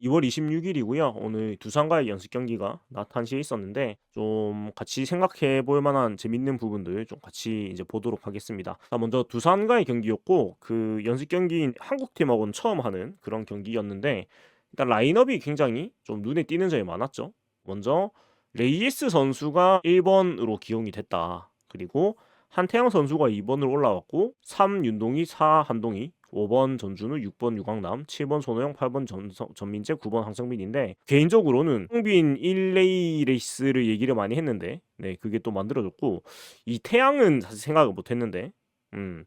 2월 26일이고요. 오늘 두산과의 연습 경기가 낮 1시에 있었는데 좀 같이 생각해 볼 만한 재밌는 부분들 좀 같이 이제 보도록 하겠습니다. 자, 먼저 두산과의 경기였고 그 연습 경기인 한국 팀하고는 처음 하는 그런 경기였는데 일단 라인업이 굉장히 좀 눈에 띄는 점이 많았죠. 먼저 레이에스 선수가 1번으로 기용이 됐다. 그리고 한태영 선수가 2번으로 올라왔고 3 윤동희, 4 한동희, 5번 전준우, 6번 유광남, 7번 손호영, 8번 전민재, 9번 황성빈인데 개인적으로는 황빈 1레이 레이스를 얘기를 많이 했는데 네 그게 또 만들어졌고 이 태양은 사실 생각을 못했는데 음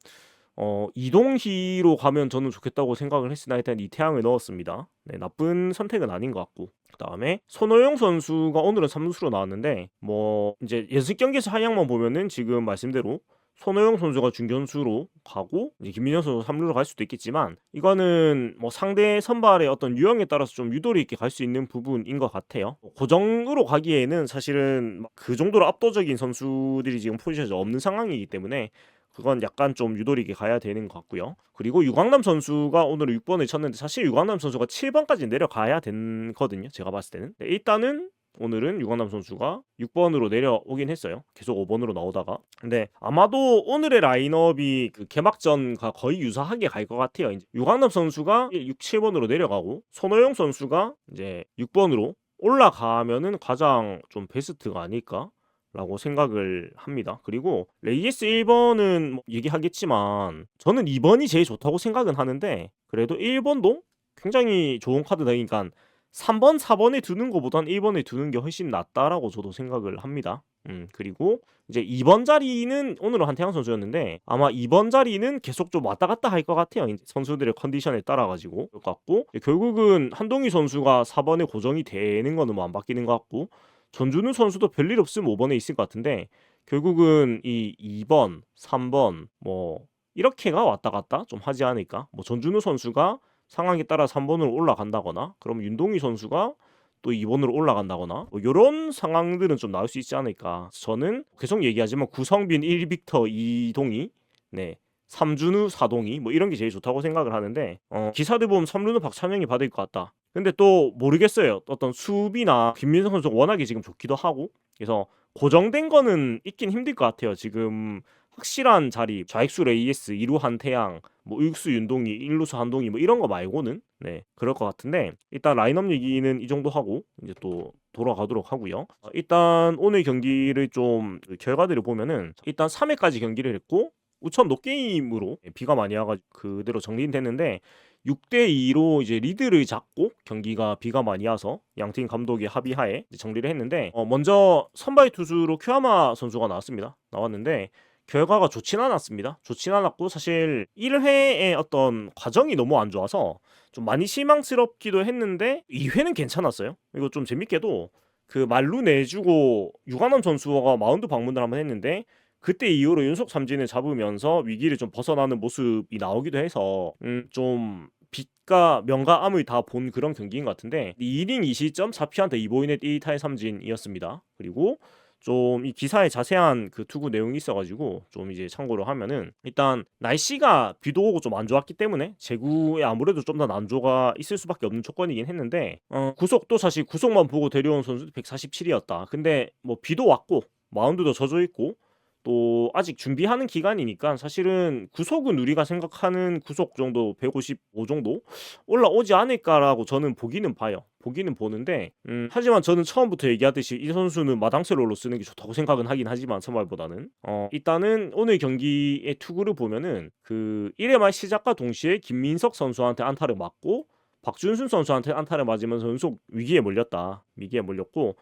이동희로 가면 저는 좋겠다고 생각을 했으나 일단 이태양을 넣었습니다. 네, 나쁜 선택은 아닌 것 같고 그다음에 손호영 선수가 오늘은 3루수로 나왔는데 뭐 이제 연습 경기에서 한양만 보면은 지금 말씀대로 손호영 선수가 중견수로 가고 이제 김민현 선수 3루로 갈 수도 있겠지만 이거는 뭐 상대 선발의 어떤 유형에 따라서 좀 유도리 있게 갈 수 있는 부분인 것 같아요. 고정으로 가기에는 사실은 그 정도로 압도적인 선수들이 지금 포지션이 없는 상황이기 때문에 그건 약간 좀 유도리 있게 가야 되는 것 같고요. 그리고 유광남 선수가 오늘 6번을 쳤는데 사실 유광남 선수가 7번까지 내려가야 되거든요. 제가 봤을 때는. 네, 일단은 오늘은 유광남 선수가 6번으로 내려오긴 했어요. 계속 5번으로 나오다가. 근데 아마도 오늘의 라인업이 그 개막전과 거의 유사하게 갈 것 같아요. 이제 유광남 선수가 6, 7번으로 내려가고 손호영 선수가 이제 6번으로 올라가면은 가장 좀 베스트가 아닐까? 라고 생각을 합니다. 그리고 레이에스 1번은 뭐 얘기하겠지만 저는 2번이 제일 좋다고 생각은 하는데 그래도 1번도 굉장히 좋은 카드다니까 3번, 4번에 두는 것보단 1번에 두는 게 훨씬 낫다라고 저도 생각을 합니다. 그리고 이제 2번 자리는 오늘은 한태양 선수였는데 아마 2번 자리는 계속 좀 왔다 갔다 할 것 같아요. 이제 선수들의 컨디션에 따라 가지고 그럴 것 같고 결국은 한동희 선수가 4번에 고정이 되는 거는 뭐 안 바뀌는 것 같고 전준우 선수도 별일 없으면 5번에 있을 것 같은데 결국은 이 2번, 3번 뭐 이렇게가 왔다 갔다 좀 하지 않을까? 뭐 전준우 선수가 상황에 따라 3번으로 올라간다거나 그럼 윤동희 선수가 또 2번으로 올라간다거나 뭐 이런 상황들은 좀 나올 수 있지 않을까? 저는 계속 얘기하지만 구성빈 1빅터 2동희 네 3준우 4동희 뭐 이런 게 제일 좋다고 생각을 하는데 기사들 보면 3루는 박찬영이 받을 것 같다. 근데 또 모르겠어요. 어떤 수비나 김민성 선수가 워낙에 지금 좋기도 하고 그래서 고정된 거는 있긴 힘들 것 같아요. 지금 확실한 자리 좌익수 레이에스, 2루 한태양, 뭐 우익수 윤동희, 1루수 한동희 뭐 이런 거 말고는 네 그럴 것 같은데 일단 라인업 얘기는 이 정도 하고 이제 또 돌아가도록 하고요. 일단 오늘 경기를 좀 그 결과들을 보면은 일단 3회까지 경기를 했고 우천 노게임으로 비가 많이 와가지고 그대로 정리는 됐는데 6대 2로 이제 리드를 잡고 경기가 비가 많이 와서 양팀 감독의 합의하에 정리를 했는데 먼저 선발 투수로 큐아마 선수가 나왔습니다. 나왔는데 결과가 좋진 않았습니다. 좋진 않았고 사실 1회의 어떤 과정이 너무 안 좋아서 좀 많이 실망스럽기도 했는데 2회는 괜찮았어요. 이거 좀 재밌게도 그 말루 내주고 유관원 선수가 마운드 방문을 한번 했는데 그때 이후로 연속 삼진을 잡으면서 위기를 좀 벗어나는 모습이 나오기도 해서 좀 빛과 명과 암을 다 본 그런 경기인 것 같은데 2이닝 2실점 4피안타 2보이넷 1타의 삼진이었습니다. 그리고 좀 이 기사에 자세한 그 투구 내용이 있어가지고 좀 이제 참고로 하면은 일단 날씨가 비도 오고 좀 안 좋았기 때문에 제구에 아무래도 좀 더 난조가 있을 수밖에 없는 조건이긴 했는데 구속도 사실 구속만 보고 데려온 선수 147이었다. 근데 뭐 비도 왔고 마운드도 젖어 있고 또 아직 준비하는 기간이니까 사실은 구속은 우리가 생각하는 구속 정도 155 정도 올라오지 않을까라고 저는 보기는 봐요. 보기는 보는데 하지만 저는 처음부터 얘기하듯이 이 선수는 마당새롤로 쓰는 게 좋다고 생각은 하긴 하지만 선발보다는 일단은 오늘 경기의 투구를 보면은 그 1회 말 시작과 동시에 김민석 선수한테 안타를 맞고 박준순 선수한테 안타를 맞으면서 연속 위기에 몰렸다. 위기에 몰렸고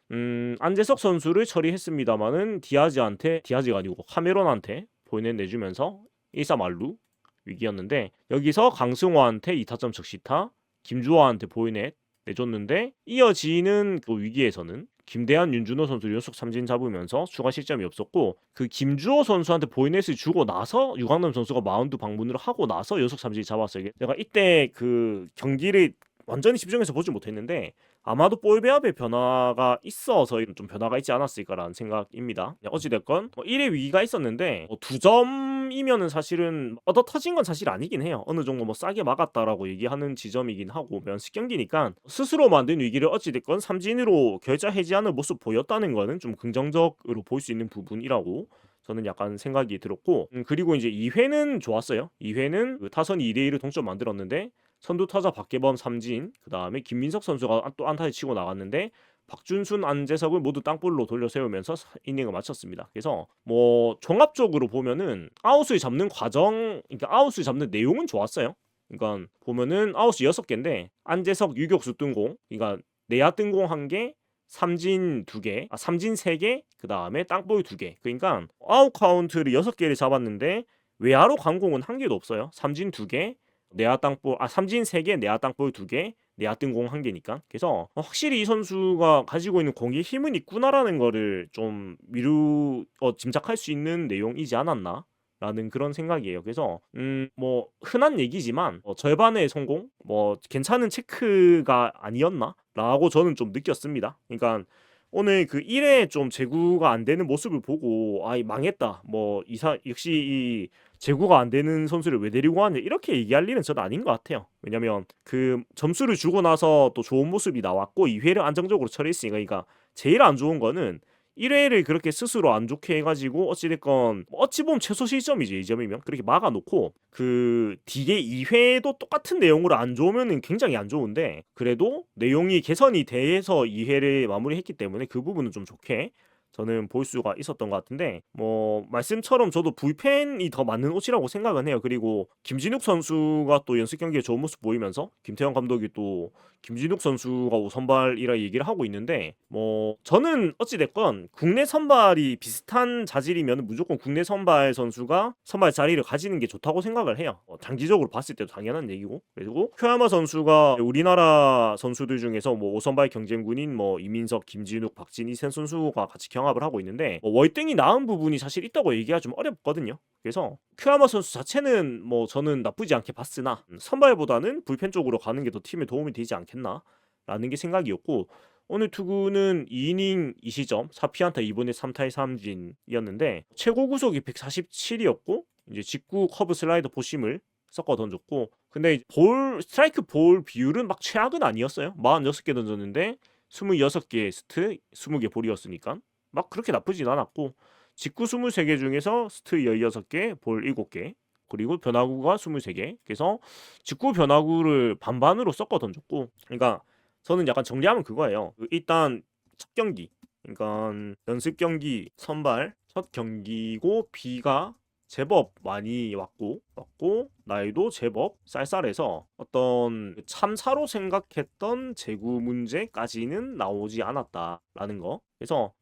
안재석 선수를 처리했습니다마는 디아즈가 아니고 카메론한테 볼넷 내주면서 1사 말루 위기였는데 여기서 강승호한테 2타점 적시타 김주호한테 볼넷 내줬는데 이어지는 그 위기에서는 김대한, 윤준호 선수 연속 삼진 잡으면서 추가 실점이 없었고 그 김주호 선수한테 볼넷을 주고 나서 유강남 선수가 마운드 방문을 하고 나서 연속 삼진 잡았어요. 내가 이때 그 경기를 완전히 집중해서 보지 못했는데 아마도 볼 배합의 변화가 있어서 좀 변화가 있지 않았을까라는 생각입니다. 어찌 됐건 1회 위기가 있었는데 2점이면은 사실은 얻어 터진 건 사실 아니긴 해요. 어느 정도 뭐 싸게 막았다라고 얘기하는 지점이긴 하고 면식 경기니까 스스로 만든 위기를 어찌 됐건 삼진으로 결자해지하는 모습 보였다는 거는 좀 긍정적으로 볼 수 있는 부분이라고 저는 약간 생각이 들었고 그리고 이제 2회는 좋았어요. 2회는 그 타선이 2대 1을 동점 만들었는데 선두 타자 박계범 삼진, 그 다음에 김민석 선수가 또 안타를 치고 나갔는데 박준순, 안재석을 모두 땅볼로 돌려 세우면서 이닝을 마쳤습니다. 그래서 뭐 종합적으로 보면은 아웃을 잡는 과정, 그러니까 아웃을 잡는 내용은 좋았어요. 그러니까 보면은 아웃이 6개인데 안재석 유격수 뜬공, 그러니까 내야 뜬공 1개, 삼진 2개, 삼진 3개, 그 다음에 땅볼 2개. 그러니까 아웃 카운트를 6개를 잡았는데 외야로 간 공은 1개도 없어요. 삼진 2개, 내야 땅볼 삼진 3개, 내야 땅볼 2개, 내야 뜬공 1개니까. 그래서 확실히 이 선수가 가지고 있는 공의 힘은 있구나라는 거를 좀 짐작할 수 있는 내용이지 않았나? 라는 그런 생각이에요. 그래서 뭐 흔한 얘기지만 절반의 성공, 뭐 괜찮은 체크가 아니었나? 라고 저는 좀 느꼈습니다. 그러니까 오늘 그 1회 좀 제구가 안 되는 모습을 보고 망했다. 뭐 역시 이 제구가 안 되는 선수를 왜 데리고 왔냐 이렇게 얘기할 일은 저는 아닌 것 같아요. 왜냐면 그 점수를 주고 나서 또 좋은 모습이 나왔고 2회를 안정적으로 처리했으니까. 그러니까 제일 안 좋은 거는 1회를 그렇게 스스로 안 좋게 해가지고 어찌됐건 어찌 보면 최소 실점이지 이 점이면 그렇게 막아놓고 그 뒤에 2회도 똑같은 내용으로 안 좋으면은 굉장히 안 좋은데 그래도 내용이 개선이 돼서 2회를 마무리했기 때문에 그 부분은 좀 좋게 저는 볼 수가 있었던 것 같은데 뭐 말씀처럼 저도 불펜이 더 맞는 옷이라고 생각은 해요. 그리고 김진욱 선수가 또 연습 경기에 좋은 모습 보이면서 김태형 감독이 또 김진욱 선수가 선발이라 얘기를 하고 있는데 뭐 저는 어찌 됐건 국내 선발이 비슷한 자질이면 무조건 국내 선발 선수가 선발 자리를 가지는 게 좋다고 생각을 해요. 장기적으로 봤을 때도 당연한 얘기고. 그리고 쿄야마 선수가 우리나라 선수들 중에서 뭐 5선발 경쟁군인 뭐 이민석, 김진욱, 박진희 세 선수가 같이 경합을 하고 있는데 월등히 나은 부분이 사실 있다고 얘기가 좀 어렵거든요. 그래서 큐아마 선수 자체는 뭐 저는 나쁘지 않게 봤으나 선발보다는 불펜 쪽으로 가는 게 더 팀에 도움이 되지 않겠나 라는 게 생각이었고 오늘 투구는 2이닝 2시점 4피안타 2분의 3타의 3진이었는데 최고 구속이 147이었고 이제 직구 커브 슬라이더 포심을 섞어 던졌고 근데 스트라이크 볼 비율은 막 최악은 아니었어요. 46개 던졌는데 26개 스트 20개 볼이었으니까 막 그렇게 나쁘진 않았고 직구 23개 중에서 스트 16개 볼 7개 그리고 변화구가 23개 그래서 직구 변화구를 반반으로 섞어 던졌고 그러니까 저는 약간 정리하면 그거예요. 일단 첫 경기 그러니까 연습 경기 선발 첫 경기고 비가 제법 많이 왔고 나이도 제법 쌀쌀해서 어떤 참사로 생각했던 제구 문제까지는 나오지 않았다라는 거. 그래서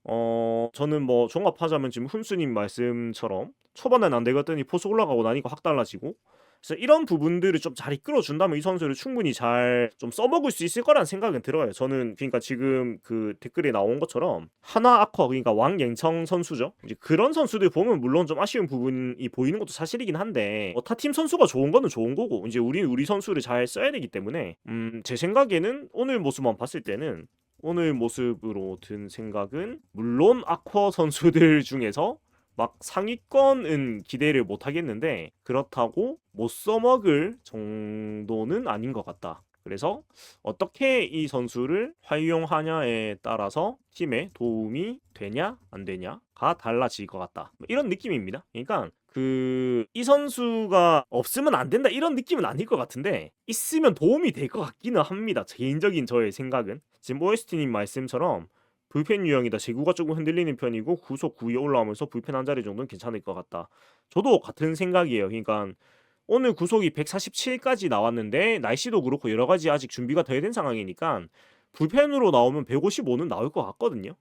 저는 뭐 종합하자면 지금 훈수님 말씀처럼 초반엔 안 되겠더니 포수 올라가고 나니까 확 달라지고 그래서 이런 부분들을 좀 잘 이끌어 준다면 이 선수를 충분히 잘 좀 써먹을 수 있을 거라는 생각은 들어요. 저는 그러니까 지금 그 댓글에 나온 것처럼 하나 아커 그러니까 왕영청 선수죠. 이제 그런 선수들 보면 물론 좀 아쉬운 부분이 보이는 것도 사실이긴 한데 타 팀 선수가 좋은 거는 좋은 거고 이제 우리 선수를 잘 써야 되기 때문에 제 생각에는 오늘 모습만 봤을 때는 오늘 모습으로 든 생각은 물론 아커 선수들 중에서 막 상위권은 기대를 못 하겠는데 그렇다고 못 써먹을 정도는 아닌 것 같다. 그래서 어떻게 이 선수를 활용하냐에 따라서 팀에 도움이 되냐 안 되냐가 달라질 것 같다. 이런 느낌입니다. 그러니까 이 선수가 없으면 안 된다 이런 느낌은 아닐 것 같은데 있으면 도움이 될 것 같기는 합니다. 개인적인 저의 생각은 지금 OST님 말씀처럼 불펜 유형이다. 제구가 조금 흔들리는 편이고 구속 9위 올라오면서 불펜 한 자리 정도는 괜찮을 것 같다. 저도 같은 생각이에요. 그러니까 오늘 구속이 147까지 나왔는데 날씨도 그렇고 여러 가지 아직 준비가 덜 된 상황이니까 불펜으로 나오면 155는 나올 것 같거든요.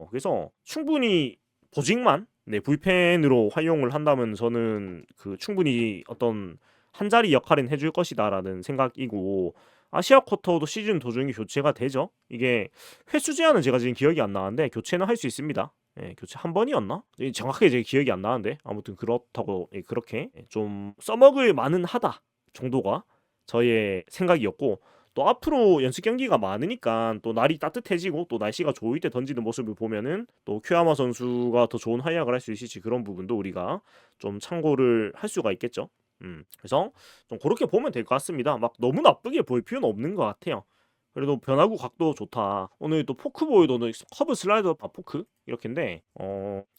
그래서 충분히 보직만 불펜으로 활용을 한다면 저는 그 충분히 어떤 한 자리 역할은 해줄 것이다라는 생각이고 아시아 쿼터도 시즌 도중에 교체가 되죠. 이게 횟수 제한은 제가 지금 기억이 안 나는데 교체는 할 수 있습니다. 교체 한 번이었나? 정확하게 제 기억이 안 나는데 아무튼 그렇다고 그렇게 좀 써먹을 만은 하다 정도가 저의 생각이었고 또 앞으로 연습 경기가 많으니까 또 날이 따뜻해지고 또 날씨가 좋을 때 던지는 모습을 보면은 또 큐야마 선수가 더 좋은 활약을 할 수 있을지 그런 부분도 우리가 좀 참고를 할 수가 있겠죠. 그래서 좀 그렇게 보면 될 것 같습니다. 막 너무 나쁘게 볼 필요는 없는 것 같아요. 그래도 변화구 각도 좋다. 오늘 또 포크볼도 커브 슬라이더 포크 이렇게인데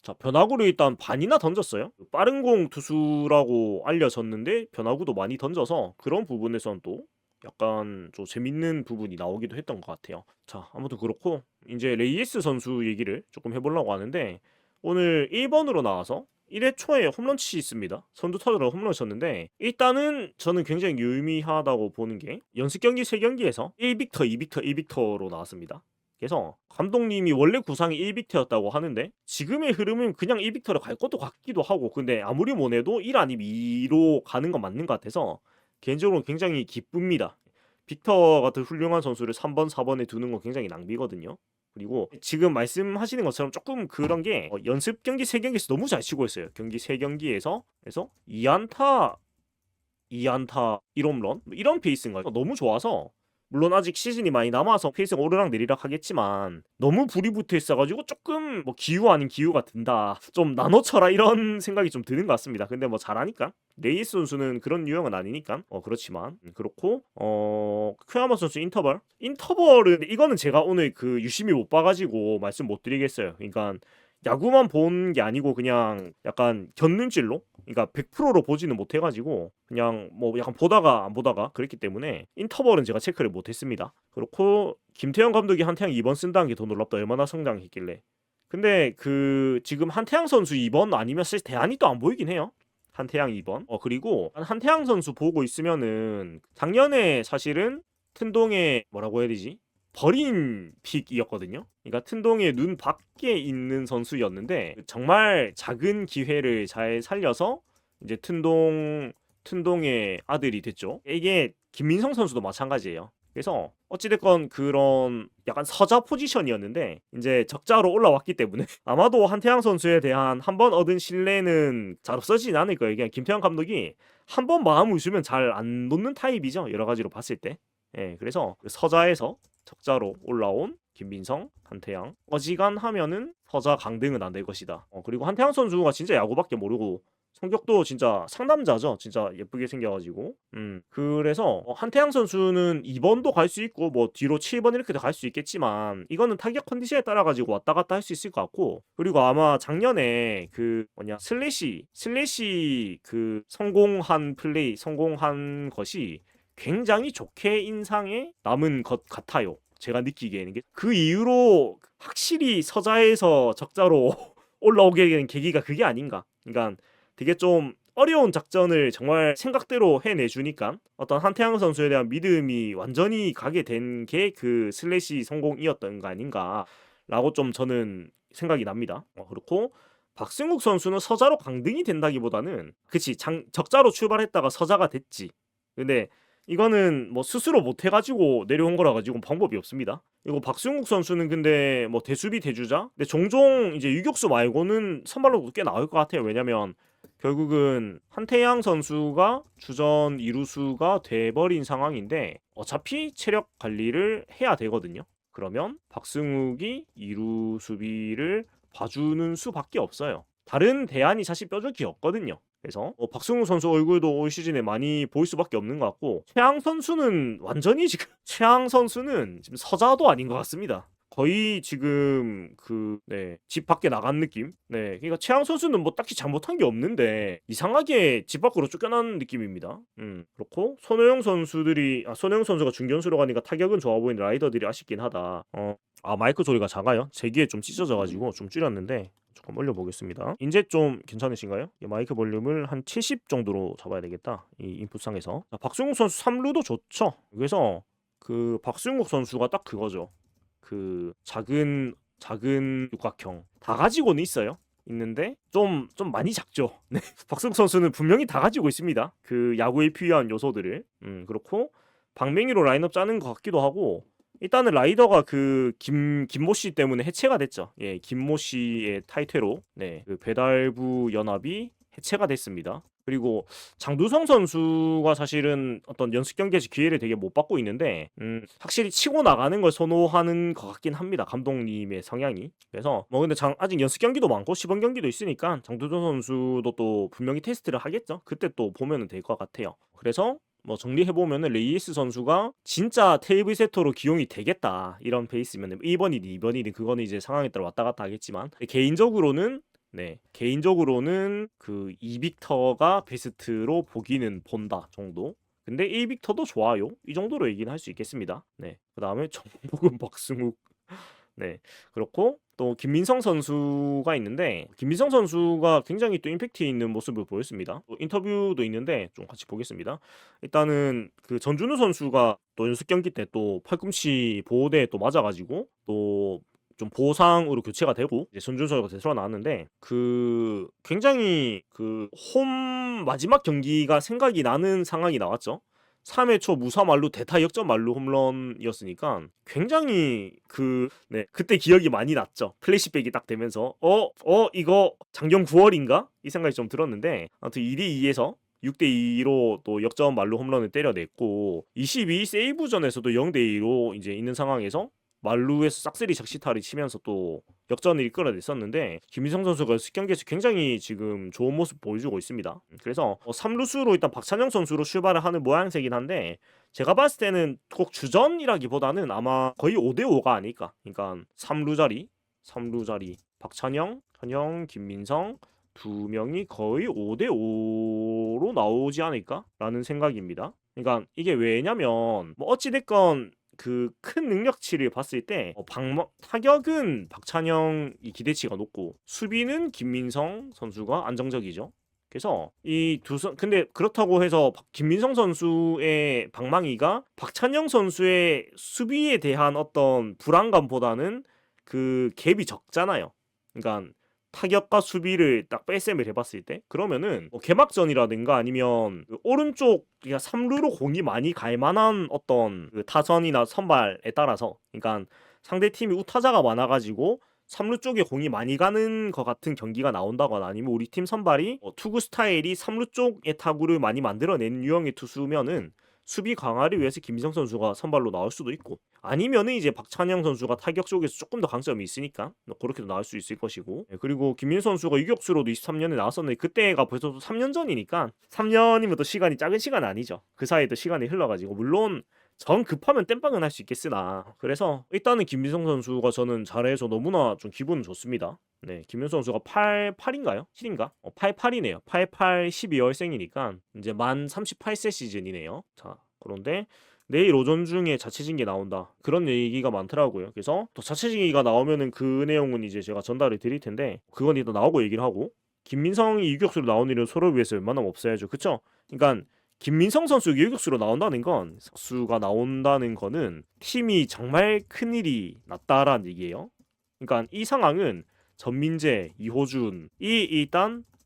자 변화구를 일단 반이나 던졌어요. 빠른 공 투수라고 알려졌는데 변화구도 많이 던져서 그런 부분에선 또 약간 좀 재밌는 부분이 나오기도 했던 것 같아요. 자 아무튼 그렇고 이제 레이에스 선수 얘기를 조금 해보려고 하는데 오늘 1번으로 나와서 1회 초에 홈런 치있습니다. 선두 타자로 홈런 쳤는데 일단은 저는 굉장히 유의미하다고 보는 게 연습 경기 3경기에서 1빅터, 2빅터, 1빅터로 나왔습니다. 그래서 감독님이 원래 구상이 1빅터였다고 하는데 지금의 흐름은 그냥 1빅터로 갈 것도 같기도 하고 근데 아무리 뭐래도 1 아니면 2로 가는 건 맞는 것 같아서 개인적으로 굉장히 기쁩니다. 빅터 같은 훌륭한 선수를 3번, 4번에 두는 건 굉장히 낭비거든요. 그리고 지금 말씀하시는 것처럼 조금 그런 게 연습 경기 3경기에서 너무 잘 치고 있어요. 경기 3경기에서 그래서 2안타 2안타 1홈런 이런 페이스인 거예요. 너무 좋아서 물론 아직 시즌이 많이 남아서 페이스가 오르락 내리락 하겠지만 너무 불이 붙어 있어가지고 조금 뭐 기우 아닌 기우가 든다. 좀 나눠쳐라 이런 생각이 좀 드는 것 같습니다. 근데 뭐 잘하니까 레이스 선수는 그런 유형은 아니니까 그렇지만 그렇고 큐야마 선수 인터벌은 이거는 제가 오늘 그 유심히 못 봐가지고 말씀 못 드리겠어요. 그러니까 야구만 본 게 아니고 그냥 약간 곁눈질로 그러니까 100%로 보지는 못해가지고 그냥 뭐 약간 보다가 안 보다가 그랬기 때문에 인터벌은 제가 체크를 못했습니다. 그렇고 김태형 감독이 한태양 2번 쓴다는 게 더 놀랍다. 얼마나 성장했길래. 근데 그 지금 한태양 선수 2번 아니면 사실 대안이 또 안 보이긴 해요. 한태양 2번. 그리고 한태양 선수 보고 있으면은 작년에 사실은 튼동에 뭐라고 해야 되지? 버린 픽이었거든요. 그러니까 튼동의 눈 밖에 있는 선수였는데 정말 작은 기회를 잘 살려서 이제 튼동의 아들이 됐죠. 이게 김민성 선수도 마찬가지예요. 그래서 어찌됐건 그런 약간 서자 포지션이었는데 이제 적자로 올라왔기 때문에 아마도 한태양 선수에 대한 한 번 얻은 신뢰는 잘 없어지진 않을 거예요. 그냥 김태형 감독이 한 번 마음을 주면 잘 안 놓는 타입이죠. 여러 가지로 봤을 때. 예, 그래서 서자에서 적자로 올라온 김민성, 한태양 어지간하면은 서자 강등은 안 될 것이다. 그리고 한태양 선수가 진짜 야구밖에 모르고 성격도 진짜 상남자죠. 진짜 예쁘게 생겨가지고. 그래서 한태양 선수는 2번도 갈 수 있고 뭐 뒤로 7번 이렇게도 갈 수 있겠지만 이거는 타격 컨디션에 따라 가지고 왔다 갔다 할 수 있을 것 같고 그리고 아마 작년에 그 뭐냐 슬래시 그 성공한 것이 굉장히 좋게 인상에 남은 것 같아요. 제가 느끼기에는 그 이후로 확실히 서자에서 적자로 올라오게 된 계기가 그게 아닌가. 그러니까 되게 좀 어려운 작전을 정말 생각대로 해내주니까 어떤 한태양 선수에 대한 믿음이 완전히 가게 된 게 그 슬래시 성공이었던 거 아닌가라고 좀 저는 생각이 납니다. 그렇고 박승욱 선수는 서자로 강등이 된다기보다는 그치 적자로 출발했다가 서자가 됐지. 근데 이거는 뭐 스스로 못 해가지고 내려온 거라 가지고 방법이 없습니다. 이거 박승욱 선수는 근데 뭐 대수비 대주자? 근데 종종 이제 유격수 말고는 선발로도 꽤 나올 것 같아요. 왜냐면 결국은 한태양 선수가 주전 이루수가 돼버린 상황인데 어차피 체력 관리를 해야 되거든요. 그러면 박승욱이 이루 수비를 봐주는 수밖에 없어요. 다른 대안이 사실 뼈저기 없거든요. 그래서 박승우 선수 얼굴도 올 시즌에 많이 보일 수밖에 없는 것 같고 최양 선수는 완전히 지금 최양 선수는 지금 서자도 아닌 것 같습니다. 거의 지금 집 밖에 나간 느낌. 네, 그러니까 최양 선수는 뭐 딱히 잘못한 게 없는데 이상하게 집 밖으로 쫓겨난 느낌입니다. 그렇고 손호영 선수가 중견수로 가니까 타격은 좋아 보이는 라이더들이 아쉽긴 하다. 마이크 소리가 작아요. 제 귀에 좀 찢어져가지고 좀 줄였는데 조금 올려보겠습니다. 이제 좀 괜찮으신가요? 마이크 볼륨을 한 70 정도로 잡아야 되겠다. 이 인풋상에서. 박승욱 선수 3루도 좋죠. 그래서 그 박승욱 선수가 딱 그거죠. 그 작은 육각형 다 가지고는 있는데 좀 많이 작죠. 네. 박승욱 선수는 분명히 다 가지고 있습니다. 그 야구에 필요한 요소들을. 그렇고 박맹희로 라인업 짜는 것 같기도 하고 일단은 라이더가 그 김모 씨 때문에 해체가 됐죠. 예, 김모 씨의 타이틀로 그 배달부 연합이 해체가 됐습니다. 그리고 장두성 선수가 사실은 어떤 연습 경기에서 기회를 되게 못 받고 있는데 확실히 치고 나가는 걸 선호하는 것 같긴 합니다. 감독님의 성향이. 그래서 뭐 근데 아직 연습 경기도 많고 시범 경기도 있으니까 장두성 선수도 또 분명히 테스트를 하겠죠. 그때 또 보면은 될 것 같아요. 그래서 뭐 정리해보면은 레이스 선수가 진짜 테이블 세터로 기용이 되겠다 이런 페이스면 1번이든 2번이든 그거는 이제 상황에 따라 왔다 갔다 하겠지만 개인적으로는 그 이빅터가 베스트로 보기는 본다 정도. 근데 1빅터도 좋아요. 이 정도로 얘기는 할 수 있겠습니다. 네. 그다음에 정복은 박승욱. 네. 그렇고 또 김민성 선수가 있는데 김민성 선수가 굉장히 또 임팩트 있는 모습을 보였습니다. 또 인터뷰도 있는데 좀 같이 보겠습니다. 일단은 그 전준우 선수가 또 연습 경기 때 또 팔꿈치 보호대에 또 맞아가지고 또 좀 보상으로 교체가 되고 이제 전준우 선수가 새로 나왔는데 그 굉장히 그 홈 마지막 경기가 생각이 나는 상황이 나왔죠. 3회 초 무사 말루 대타 역전 말루 홈런이었으니까 굉장히 그때 기억이 많이 났죠. 플래시백이 딱 되면서 이거 작년 9월인가? 이 생각이 좀 들었는데 아무튼 2대2에서 6대2로 또 역전 말루 홈런을 때려냈고 22 세이브전에서도 0대2로 이제 있는 상황에서 말루에서 싹쓸이 적시타를 치면서 또 역전을 이끌어냈었는데 김민성 선수가 경기에서 굉장히 지금 좋은 모습 보여주고 있습니다. 그래서 3루수로 일단 박찬영 선수로 출발을 하는 모양새긴 한데 제가 봤을 때는 꼭 주전이라기보다는 아마 거의 5대5가 아닐까. 그러니까 3루 자리 박찬영, 김민성 두 명이 거의 5대5로 나오지 않을까라는 생각입니다. 그러니까 이게 왜냐면 뭐 어찌됐건 그 큰 능력치를 봤을 때 타격은 박찬영이 기대치가 높고 수비는 김민성 선수가 안정적이죠. 그래서 근데 그렇다고 해서 김민성 선수의 방망이가 박찬영 선수의 수비에 대한 어떤 불안감보다는 그 갭이 적잖아요. 그러니까 타격과 수비를 딱 뺄셈을 해봤을 때 그러면은 뭐 개막전이라든가 아니면 그 오른쪽 그러니까 3루로 공이 많이 갈 만한 어떤 그 타선이나 선발에 따라서 그러니까 상대 팀이 우타자가 많아가지고 3루 쪽에 공이 많이 가는 것 같은 경기가 나온다거나 아니면 우리 팀 선발이 투구 스타일이 3루 쪽의 타구를 많이 만들어낸 유형의 투수면은 수비 강화를 위해서 김민성 선수가 선발로 나올 수도 있고 아니면은 이제 박찬영 선수가 타격 쪽에서 조금 더 강점이 있으니까 그렇게도 나올 수 있을 것이고 그리고 김민성 선수가 유격수로도 23년에 나왔었는데 그때가 벌써 3년 전이니까 3년이면 또 시간이 작은 시간 아니죠. 그 사이에 또 시간이 흘러가지고 물론 정 급하면 땜빵은 할 수 있겠으나 그래서 일단은 김민성 선수가 저는 잘해서 너무나 좀 기분은 좋습니다. 네, 김민성 선수가 88인가요? 7인가? 88이네요. 88 12월생이니까 이제 만 38세 시즌이네요. 자, 그런데 내일 오전 중에 자체징계 나온다. 그런 얘기가 많더라고요. 그래서 또 자체징계가 나오면은 그 내용은 이제 제가 전달을 드릴 텐데 그건 일단 나오고 얘기를 하고 김민성이 유격수로 나온 일은 서로를 위해서 웬만하면 없어야죠. 그쵸? 그러니까 김민성 선수 유격수로 나온다는 건 석수가 나온다는 거는 팀이 정말 큰일이 났다라는 얘기예요. 그러니까 이 상황은 전민재, 이호준이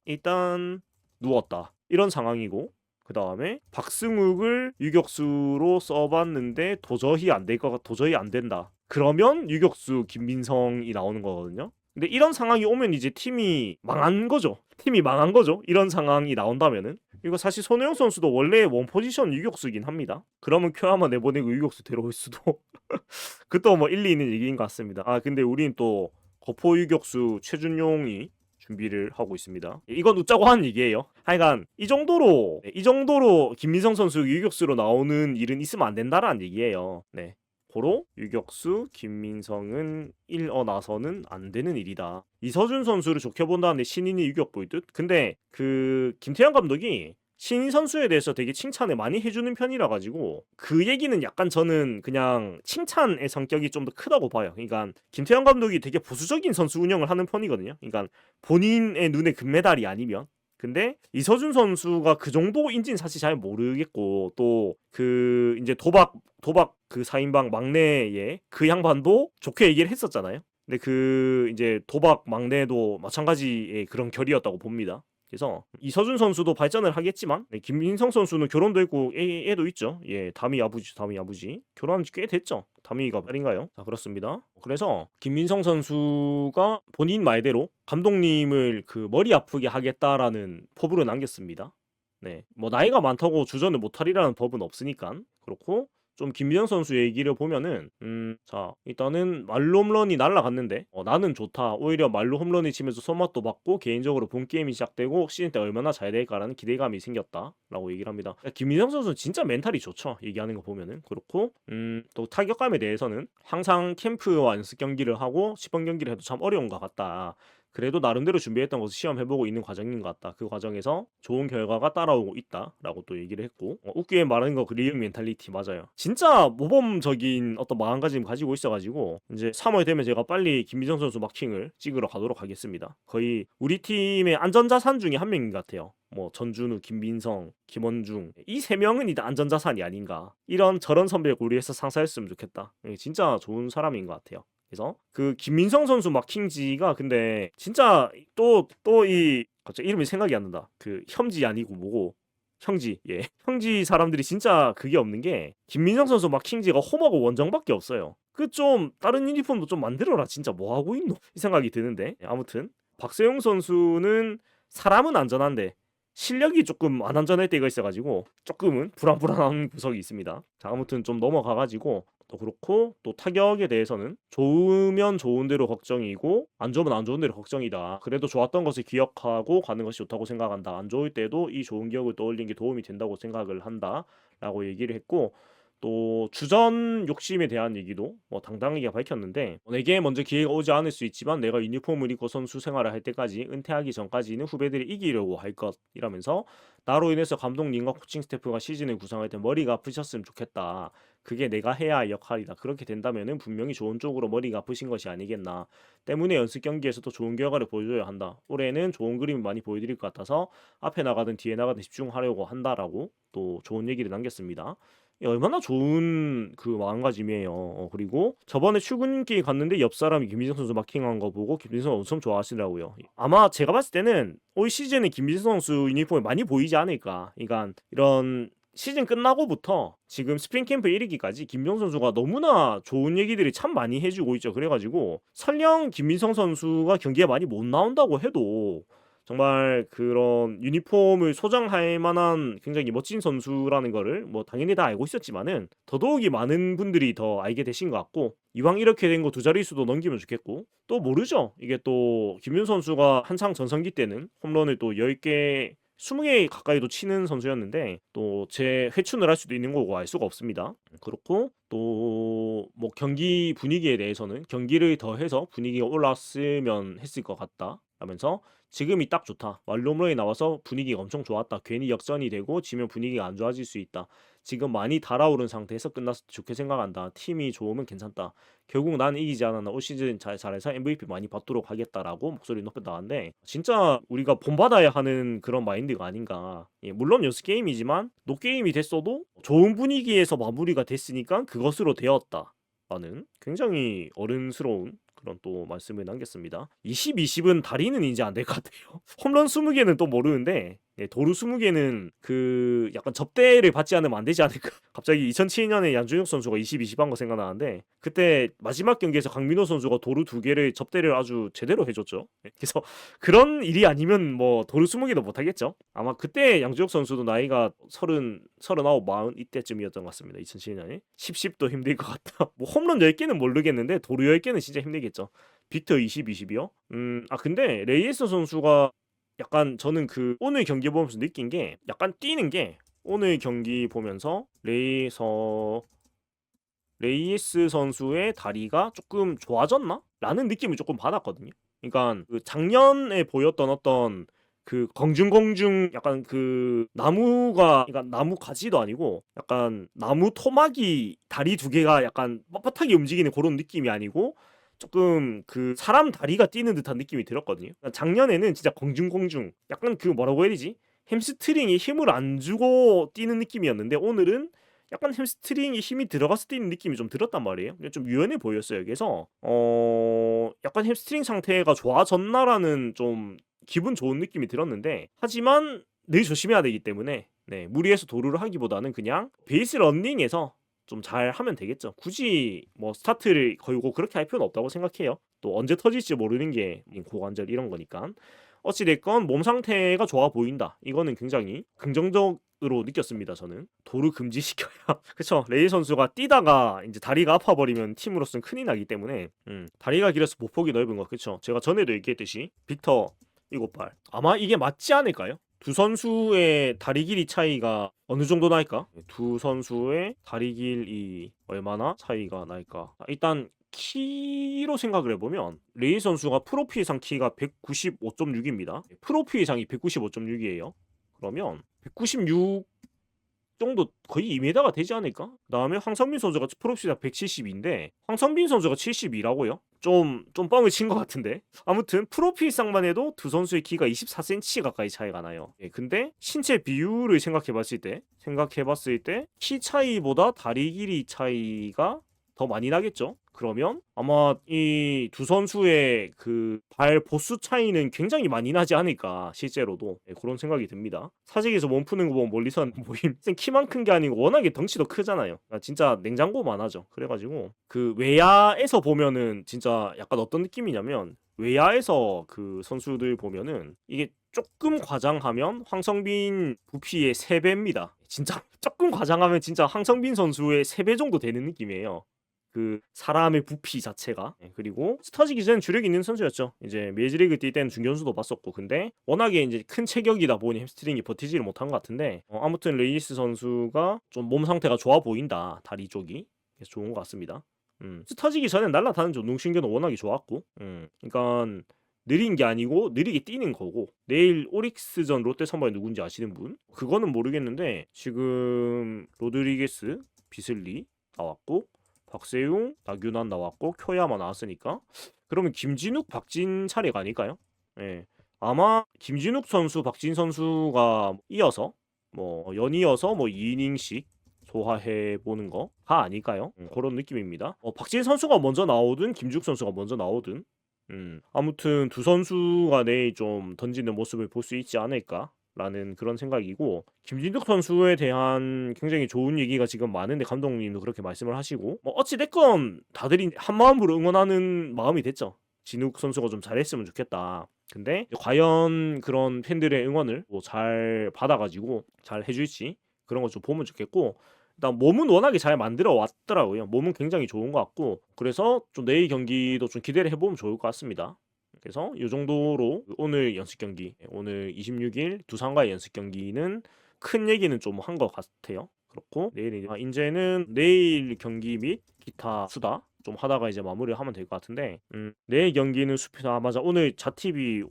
일단 누웠다. 이런 상황이고 그 다음에 박승욱을 유격수로 써봤는데 도저히 안 된다. 그러면 유격수 김민성이 나오는 거거든요. 근데 이런 상황이 오면 이제 팀이 망한 거죠. 이런 상황이 나온다면은. 이거 사실 손혜영 선수도 원래 원 포지션 유격수긴 합니다. 그러면 큐아마 내보내고 유격수 데려올 수도 그것도 뭐 일리 있는 얘기인 것 같습니다. 근데 우린 또 거포 유격수 최준용이 준비를 하고 있습니다. 이건 웃자고 하는 얘기예요. 하여간 이 정도로 김민성 선수 유격수로 나오는 일은 있으면 안 된다라는 얘기예요. 네. 고로 유격수 김민성은 1어 나서는 안 되는 일이다. 이서준 선수를 좋게 본다는데 신인이 유격보일 듯? 근데 그 김태형 감독이 신인 선수에 대해서 되게 칭찬을 많이 해주는 편이라 가지고 그 얘기는 약간 저는 그냥 칭찬의 성격이 좀 더 크다고 봐요. 그러니까 김태형 감독이 되게 보수적인 선수 운영을 하는 편이거든요. 그러니까 본인의 눈에 금메달이 아니면 근데 이서준 선수가 그 정도인지는 사실 잘 모르겠고 또 그 이제 도박 그 4인방 막내의 그 양반도 좋게 얘기를 했었잖아요. 근데 그 이제 도박 막내도 마찬가지의 그런 결이었다고 봅니다. 그래서 이서준 선수도 발전을 하겠지만 김민성 선수는 결혼도 했고 애도 있죠. 예, 다미 아버지 결혼한 지 꽤 됐죠. 다미가 딸인가요? 자, 그렇습니다. 그래서 김민성 선수가 본인 말대로 감독님을 그 머리 아프게 하겠다라는 포부를 남겼습니다. 네. 뭐 나이가 많다고 주전을 못하리라는 법은 없으니까 그렇고 좀 김민성 선수 얘기를 보면은 자 일단은 말로 홈런이 날라갔는데 나는 좋다. 오히려 말로 홈런이 치면서 손맛도 받고 개인적으로 본 게임이 시작되고 시즌 때 얼마나 잘 될까라는 기대감이 생겼다라고 얘기를 합니다. 김민성 선수는 진짜 멘탈이 좋죠. 얘기하는 거 보면은 그렇고 또 타격감에 대해서는 항상 캠프와 연습 경기를 하고 시범 경기를 해도 참 어려운 것 같다. 그래도 나름대로 준비했던 것을 시험해보고 있는 과정인 것 같다. 그 과정에서 좋은 결과가 따라오고 있다라고 또 얘기를 했고 웃기게 말하는 거 그 리얼 멘탈리티 맞아요. 진짜 모범적인 어떤 마음가짐 가지고 있어가지고 이제 3월 되면 제가 빨리 김민성 선수 마킹을 찍으러 가도록 하겠습니다. 거의 우리 팀의 안전자산 중에 한 명인 것 같아요. 뭐 전준우, 김민성, 김원중 이 세 명은 일단 안전자산이 아닌가. 이런 저런 선배를 고려해서 상사였으면 좋겠다. 진짜 좋은 사람인 것 같아요. 그래서 그 김민성 선수 마킹지가 근데 진짜 또 이 갑자기 이름이 생각이 안 난다. 그 혐지 아니고 뭐고 형지 형지 사람들이 진짜 그게 없는 게 김민성 선수 마킹지가 홈하고 원정밖에 없어요. 그 좀 다른 유니폼도 좀 만들어라 진짜 뭐 하고 있노 이 생각이 드는데 아무튼 박세용 선수는 사람은 안전한데 실력이 조금 안 안전할 때가 있어가지고 조금은 불안불안한 구석이 있습니다. 자 아무튼 좀 넘어가가지고 또 그렇고 또 타격에 대해서는 좋으면 좋은 대로 걱정이고 안 좋으면 안 좋은 대로 걱정이다. 그래도 좋았던 것을 기억하고 가는 것이 좋다고 생각한다. 안 좋을 때도 이 좋은 기억을 떠올리는 게 도움이 된다고 생각을 한다라고 얘기를 했고 또 주전 욕심에 대한 얘기도 뭐 당당하게 밝혔는데 내게 먼저 기회가 오지 않을 수 있지만 내가 유니폼을 입고 선수 생활을 할 때까지 은퇴하기 전까지는 후배들이 이기려고 할 것이라면서 나로 인해서 감독님과 코칭 스태프가 시즌을 구성할 때 머리가 아프셨으면 좋겠다. 그게 내가 해야 할 역할이다. 그렇게 된다면은 분명히 좋은 쪽으로 머리가 아프신 것이 아니겠나. 때문에 연습 경기에서도 좋은 결과를 보여줘야 한다. 올해는 좋은 그림을 많이 보여드릴 것 같아서 앞에 나가든 뒤에 나가든 집중하려고 한다라고 또 좋은 얘기를 남겼습니다. 얼마나 좋은 그 마음가짐이에요. 그리고 저번에 출근길 갔는데 옆 사람이 김민성 선수 마킹한 거 보고 김민성 엄청 좋아하시더라고요. 아마 제가 봤을 때는 올 시즌에 김민성 선수 유니폼이 많이 보이지 않을까. 그러니까 이런 시즌 끝나고부터 지금 스프링 캠프 1위기까지 김민성 선수가 너무나 좋은 얘기들이 참 많이 해주고 있죠. 그래가지고 설령 김민성 선수가 경기에 많이 못 나온다고 해도 정말 그런 유니폼을 소장할 만한 굉장히 멋진 선수라는 거를 뭐 당연히 다 알고 있었지만은 더더욱이 많은 분들이 더 알게 되신 것 같고 이왕 이렇게 된 거 두 자릿수도 넘기면 좋겠고 또 모르죠. 이게 또 김윤 선수가 한창 전성기 때는 홈런을 또 10개 20개 가까이도 치는 선수였는데 또 제 회춘을 할 수도 있는 거고 알 수가 없습니다. 그렇고 또 뭐 경기 분위기에 대해서는 경기를 더 해서 분위기가 올라왔으면 했을 것 같다 라면서 지금이 딱 좋다. 왈롬러에 나와서 분위기가 엄청 좋았다. 괜히 역전이 되고 지면 분위기가 안 좋아질 수 있다. 지금 많이 달아오른 상태에서 끝났을 때 좋게 생각한다. 팀이 좋으면 괜찮다. 결국 난 이기지 않았나 올 시즌 잘해서 MVP 많이 받도록 하겠다라고 목소리 높여 나왔는데 진짜 우리가 본받아야 하는 그런 마인드가 아닌가. 물론 연습 게임이지만 노게임이 됐어도 좋은 분위기에서 마무리가 됐으니까 그것으로 되었다라는 굉장히 어른스러운 그런 또 말씀을 남겼습니다. 20, 20은 다리는 이제 안 될 것 같아요. 홈런 20개는 또 모르는데 도루 20개는 그 약간 접대를 받지 않으면 안 되지 않을까. 갑자기 2007년에 양준혁 선수가 20, 20 한 거 생각나는데 그때 마지막 경기에서 강민호 선수가 도루 2개를 접대를 아주 제대로 해줬죠. 그래서 그런 일이 아니면 뭐 도루 20개도 못하겠죠. 아마 그때 양준혁 선수도 나이가 30, 39, 40 이때쯤이었던 것 같습니다. 2007년에 10도 힘들 것 같다. 뭐 홈런 10개는 모르겠는데 도루 10개는 진짜 힘들겠죠. 빅터 20, 20이요? 근데 레이에스 선수가 약간 저는 그 오늘 경기 보면서 느낀 게 약간 뛰는 게 오늘 경기 보면서 레이에스 선수의 다리가 조금 좋아졌나? 라는 느낌을 조금 받았거든요. 그러니까 그 작년에 보였던 어떤 그 공중공중 약간 그 나무가 그러니까 나무 가지도 아니고 약간 나무 토막이 다리 두 개가 약간 뻣뻣하게 움직이는 그런 느낌이 아니고 조금 그 사람 다리가 뛰는 듯한 느낌이 들었거든요. 작년에는 진짜 공중공중 약간 그 뭐라고 해야 되지? 햄스트링에 힘을 안 주고 뛰는 느낌이었는데 오늘은 약간 햄스트링에 힘이 들어가서 뛰는 느낌이 좀 들었단 말이에요. 좀 유연해 보였어요. 그래서 약간 햄스트링 상태가 좋아졌나라는 좀 기분 좋은 느낌이 들었는데 하지만 늘 조심해야 되기 때문에 무리해서 도루를 하기보다는 그냥 베이스 런닝에서 좀 잘 하면 되겠죠. 굳이 뭐 스타트를 걸고 그렇게 할 필요는 없다고 생각해요. 또 언제 터질지 모르는 게 고관절 이런 거니까. 어찌 됐건 몸 상태가 좋아 보인다. 이거는 굉장히 긍정적으로 느꼈습니다. 저는 도루 금지시켜야 그쵸. 레이 선수가 뛰다가 이제 다리가 아파버리면 팀으로서는 큰일 나기 때문에 다리가 길어서 보폭이 넓은 거 그쵸. 제가 전에도 얘기했듯이 빅터 7발 아마 이게 맞지 않을까요? 두 선수의 다리 길이 차이가 어느 정도 날까? 두 선수의 다리 길이 얼마나 차이가 날까? 일단 키로 생각을 해보면 레이 선수가 프로필 상 키가 195.6입니다. 프로필 상이 195.6이에요. 그러면 196 정도 거의 2m가 되지 않을까? 그다음에 황성빈 선수가 프로필상 170인데 황성빈 선수가 72라고요? 좀 뻥을 친 것 같은데 아무튼 프로필상만 해도 두 선수의 키가 24cm 가까이 차이가 나요. 근데 신체 비율을 생각해봤을 때 키 차이보다 다리 길이 차이가 더 많이 나겠죠? 그러면 아마 이 두 선수의 그 발 보수 차이는 굉장히 많이 나지 않을까 실제로도 그런 생각이 듭니다. 사직에서 몸 푸는 거 보면 멀리선 모임 키만 큰 게 아니고 워낙에 덩치도 크잖아요. 진짜 냉장고만 하죠. 그래가지고 그 외야에서 보면은 진짜 약간 어떤 느낌이냐면 외야에서 그 선수들 보면은 이게 조금 과장하면 황성빈 부피의 3배입니다. 진짜 조금 과장하면 진짜 황성빈 선수의 3배 정도 되는 느낌이에요. 그 사람의 부피 자체가. 그리고 스타즈 기자는 주력 있는 선수였죠. 이제 메이저리그 뛸 때는 중견수도 봤었고 근데 워낙에 이제 큰 체격이다 보니 햄스트링이 버티지를 못한 것 같은데 아무튼 레이스 선수가 좀 몸 상태가 좋아 보인다. 다리 쪽이 그래서 좋은 것 같습니다. 스타지기 전에 날라다는 운동신경도 워낙에 좋았고 그러니까 느린 게 아니고 느리게 뛰는 거고 내일 오릭스전 롯데 선발 누군지 아시는 분? 그거는 모르겠는데 지금 로드리게스, 비슬리 나왔고 박세웅, 나균환 나왔고 쿄야마 나왔으니까 그러면 김진욱, 박진 차례가 아닐까요? 예. 아마 김진욱 선수, 박진 선수가 이어서 뭐 연이어서 뭐 2이닝씩 소화해 보는 거가 아닐까요? 그런 느낌입니다. 박진 선수가 먼저 나오든 김진욱 선수가 먼저 나오든 아무튼 두 선수가 내일 좀 던지는 모습을 볼 수 있지 않을까 라는 그런 생각이고 김진욱 선수에 대한 굉장히 좋은 얘기가 지금 많은데 감독님도 그렇게 말씀을 하시고 뭐 어찌됐건 다들 한마음으로 응원하는 마음이 됐죠. 진욱 선수가 좀 잘했으면 좋겠다. 근데 과연 그런 팬들의 응원을 뭐 잘 받아가지고 잘 해줄지 그런 거 좀 보면 좋겠고 일단 몸은 워낙에 잘 만들어 왔더라고요. 몸은 굉장히 좋은 것 같고 그래서 좀 내일 경기도 좀 기대를 해보면 좋을 것 같습니다. 그래서 이 정도로 오늘 연습 경기, 오늘 26일 두산과의 연습 경기는 큰 얘기는 좀 한 것 같아요. 그렇고 내일 이제는 내일 경기 및 기타 수다 좀 하다가 이제 마무리를 하면 될 것 같은데 내일 경기는 맞아 오늘 자티비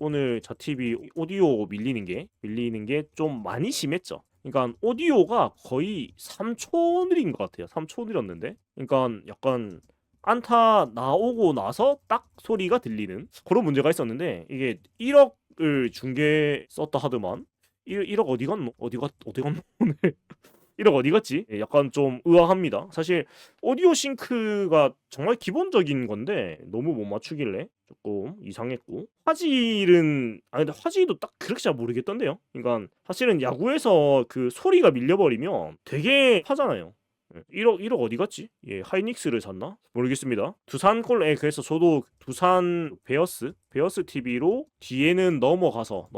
오디오 밀리는 게 좀 많이 심했죠. 그러니까 오디오가 거의 3초 느린 것 같아요. 3초 느렸는데 그러니까 약간 안타 나오고 나서 딱 소리가 들리는 그런 문제가 있었는데 이게 1억을 중계 썼다 하더만 1억 어디 갔노? 어디 갔노 오늘 1억 어디 갔지? 약간 좀 의아합니다. 사실 오디오 싱크가 정말 기본적인 건데 너무 못 맞추길래 조금 이상했고 화질은 근데 화질도 딱 그렇게 잘 모르겠던데요. 그러니까 사실은 야구에서 그 소리가 밀려버리면 되게 하잖아요. 1억 어디 갔지? 하이닉스를 샀나? 모르겠습니다. 두산 그래서 저도 두산 베어스 TV로 뒤에는 넘어가서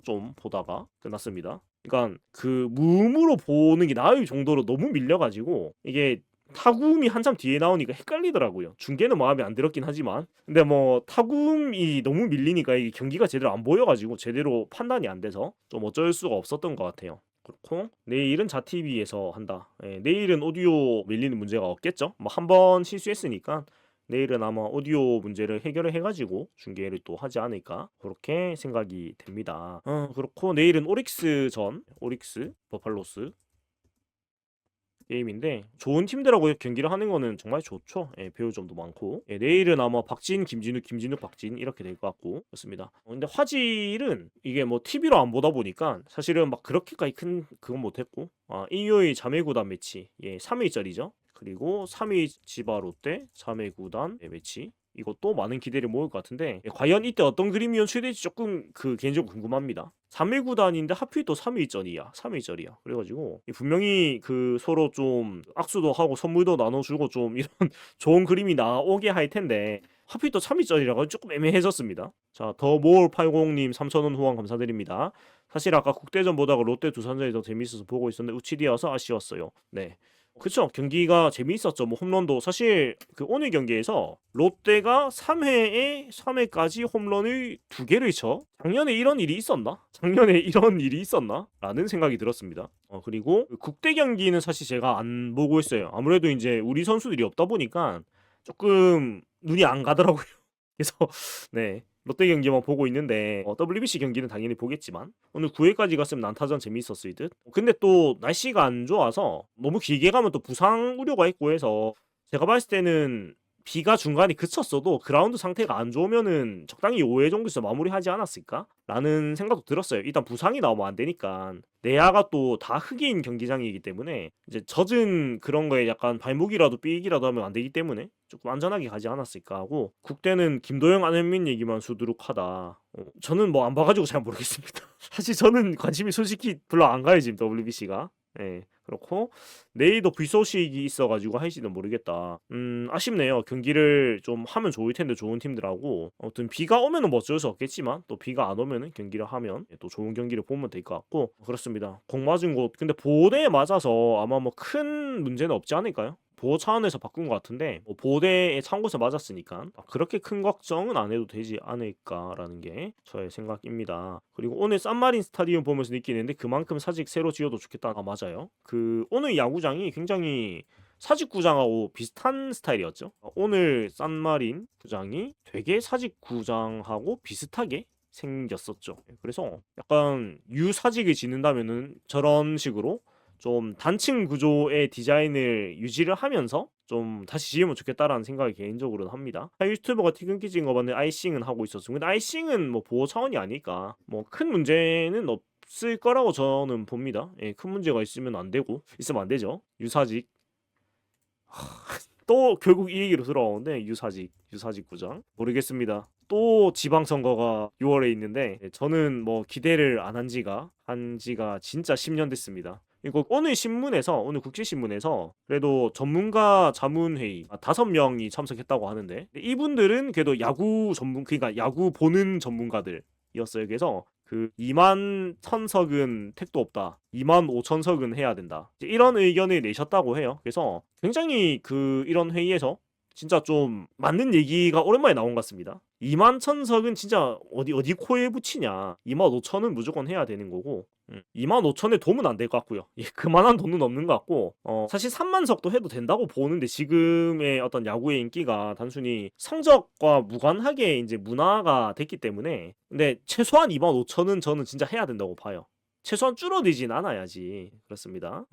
좀 보다가 끝났습니다. 그러니까 그 무음으로 보는 게 나을 정도로 너무 밀려가지고 이게 타구음이 한참 뒤에 나오니까 헷갈리더라고요. 중계는 마음에 안 들었긴 하지만 근데 뭐 타구음이 너무 밀리니까 이게 경기가 제대로 안 보여가지고 제대로 판단이 안 돼서 좀 어쩔 수가 없었던 것 같아요. 그렇고 내일은 자티비에서 한다. 내일은 오디오 밀리는 문제가 없겠죠. 뭐 한 번 실수했으니까 내일은 아마 오디오 문제를 해결을 해가지고 중계를 또 하지 않을까 그렇게 생각이 됩니다. 그렇고 내일은 오릭스 버팔로스 게임인데 좋은 팀들하고 경기를 하는 거는 정말 좋죠. 배울 점도 많고 내일은 아마 박진, 김진욱, 박진 이렇게 될 것 같고 그렇습니다. 근데 화질은 이게 뭐 TV로 안 보다 보니까 사실은 막 그렇게까지 큰 그건 못했고 일요일 자매구단 매치 3일짜리죠. 그리고 3일 지바 롯데 자매구단 매치 이것도 많은 기대를 모을 것 같은데 과연 이때 어떤 그림이 연출될지 조금 그 개인적으로 궁금합니다. 3일 구단인데 하필 또 3일전이야. 그래가지고 분명히 그 서로 좀 악수도 하고 선물도 나눠주고 좀 이런 좋은 그림이 나오게 할 텐데 하필 또 3위짜리라가 조금 애매해졌습니다. 자, 더몰80님 3,000원 후원 감사드립니다. 사실 아까 국대전 보다가 롯데 두산전이 더 재밌어서 보고 있었는데 우치디여서 아쉬웠어요. 네. 그쵸. 경기가 재미있었죠. 뭐 홈런도 사실 그 오늘 경기에서 롯데가 3회에 3회까지 홈런을 2개를 쳐. 작년에 이런 일이 있었나? 작년에 이런 일이 있었나? 라는 생각이 들었습니다. 그리고 그 국대 경기는 사실 제가 안 보고 있어요. 아무래도 이제 우리 선수들이 없다 보니까 조금 눈이 안 가더라고요. 그래서 네. 롯데 경기만 보고 있는데 WBC 경기는 당연히 보겠지만 오늘 9회까지 갔으면 난타전 재미있었을 듯. 근데 또 날씨가 안 좋아서 너무 길게 가면 또 부상 우려가 있고 해서 제가 봤을 때는 비가 중간에 그쳤어도 그라운드 상태가 안 좋으면은 적당히 5회 정도에서 마무리하지 않았을까? 라는 생각도 들었어요. 일단 부상이 나오면 안 되니까 내야가 또 다 흙인 경기장이기 때문에 이제 젖은 그런 거에 약간 발목이라도 삐기라도 하면 안 되기 때문에 조금 안전하게 가지 않았을까 하고 국대는 김도영 안현민 얘기만 수두룩하다. 저는 뭐 안 봐가지고 잘 모르겠습니다. 사실 저는 관심이 솔직히 별로 안 가요 지금 WBC가. 네, 그렇고 내일도 비 소식이 있어가지고 할지는 모르겠다. 아쉽네요. 경기를 좀 하면 좋을 텐데 좋은 팀들하고 아무튼 비가 오면은 뭐 어쩔 수 없겠지만 또 비가 안 오면은 경기를 하면 또 좋은 경기를 보면 될 것 같고 그렇습니다. 공 맞은 곳 근데 보호대에 맞아서 아마 뭐 큰 문제는 없지 않을까요? 보호 차원에서 바꾼 것 같은데 뭐 보호대에 찬 곳에 맞았으니까 그렇게 큰 걱정은 안 해도 되지 않을까라는 게 저의 생각입니다. 그리고 오늘 산마린 스타디움 보면서 느끼는데 그만큼 사직 새로 지어도 좋겠다. 아 맞아요. 그 오늘 야구장이 굉장히 사직 구장하고 비슷한 스타일이었죠. 오늘 산마린 구장이 되게 사직 구장하고 비슷하게 생겼었죠. 그래서 약간 유사직을 짓는다면은 저런 식으로 좀 단층 구조의 디자인을 유지를 하면서 좀 다시 지으면 좋겠다라는 생각을 개인적으로는 합니다. 유튜버가 티근키 찍은 거 봤는데 아이싱은 하고 있었어요. 근데 아이싱은 뭐 보호 차원이 아니까 뭐 큰 문제는 없을 거라고 저는 봅니다. 예, 큰 문제가 있으면 안 되고 있으면 안 되죠. 유사직 또 결국 이 얘기로 돌아오는데 유사직 구장 모르겠습니다. 또 지방선거가 6월에 있는데 저는 뭐 기대를 안 한 지가 진짜 10년 됐습니다. 이거 오늘 신문에서 오늘 국제신문에서 그래도 전문가 자문회의 5명이 참석했다고 하는데 이분들은 그래도 야구 전문 그러니까 야구 보는 전문가들이었어요. 그래서 그 2만 1,000석은 택도 없다. 2만 5천 석은 해야 된다. 이런 의견을 내셨다고 해요. 그래서 굉장히 그 이런 회의에서 진짜 좀 맞는 얘기가 오랜만에 나온 것 같습니다. 2만 1,000석은 진짜 어디 코에 붙이냐. 2만 5천은 무조건 해야 되는 거고 2만 5천에 도움은 안 될 것 같고요. 예, 그만한 돈은 없는 것 같고 사실 3만 석도 해도 된다고 보는데 지금의 어떤 야구의 인기가 단순히 성적과 무관하게 이제 문화가 됐기 때문에 근데 최소한 2만 5천은 저는 진짜 해야 된다고 봐요. 최소한 줄어들진 않아야지. 그렇습니다.